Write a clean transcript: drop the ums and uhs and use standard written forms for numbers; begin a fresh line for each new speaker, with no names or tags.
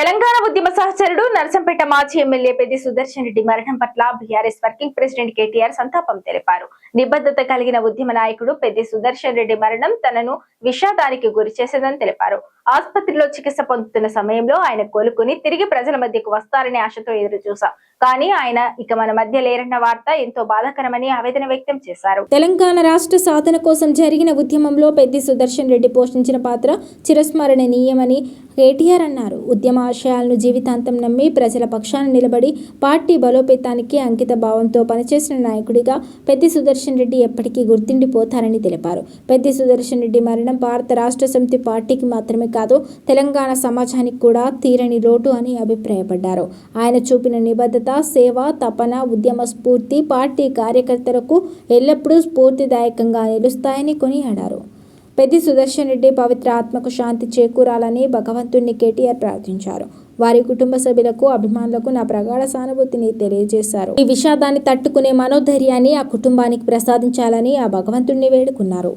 తెలంగాణ ఉద్యమ సహచరుడు నర్సంపేట మాజీ ఎమ్మెల్యే పెద్ది సుదర్శన్ రెడ్డి మరణం పట్ల బీఆర్ఎస్ వర్కింగ్ ప్రెసిడెంట్ కేటీఆర్ సంతాపం తెలిపారు. నిబద్ధత కలిగిన ఉద్యమ నాయకుడు పెద్ది సుదర్శన్ రెడ్డి మరణం తనను విషాదానికి గురి చేసేదని తెలిపారు. ఆసుపత్రిలో చికిత్స పొందుతున్న సమయంలో ఆయన కోలుకుని తిరిగి ప్రజల మధ్యకు వస్తారనే ఆశతో ఎదురుచూశాం. కానీ ఆయన ఇక మన మధ్య లేరన్న వార్త ఎంతో బాధాకరమని ఆవేదన వ్యక్తం చేశారు.
తెలంగాణ రాష్ట్ర సాధన కోసం జరిగిన ఉద్యమంలో పెద్ది సుదర్శన్ రెడ్డి పోషించిన పాత్ర చిరస్మరణీయమని కేటీఆర్ అన్నారు. ఉద్యమ ఆశయాలను జీవితాంతం నమ్మి ప్రజల పక్షాన నిలబడి పార్టీ బలోపేతానికి అంకిత భావంతో పనిచేసిన నాయకుడిగా పెద్ది సుదర్శన్ రెడ్డి ఎప్పటికీ గుర్తుండిపోతారని తెలిపారు. పెద్ది సుదర్శన్ రెడ్డి మరణం భారత రాష్ట్ర సమితి పార్టీకి మాత్రమే కాదు, తెలంగాణ సమాజానికి కూడా తీరని లోటు అని అభిప్రాయపడ్డారు. ఆయన చూపిన నిబద్ధత, సేవ, తపన, ఉద్యమ స్ఫూర్తి పార్టీ కార్యకర్తలకు ఎల్లప్పుడూ స్ఫూర్తిదాయకంగా నిలుస్తాయని కొనియాడారు. పెద్ది సుదర్శన్ రెడ్డి పవిత్ర ఆత్మకు శాంతి చేకూరాలని భగవంతుణ్ణి కేటీఆర్ ప్రార్థించారు. వారి కుటుంబ సభ్యులకు, అభిమానులకు నా ప్రగాఢ సానుభూతిని తెలియజేశారు. ఈ విషాదాన్ని తట్టుకునే మనోధైర్యాన్ని ఆ కుటుంబానికి ప్రసాదించాలని ఆ భగవంతుణ్ణి వేడుకున్నారు.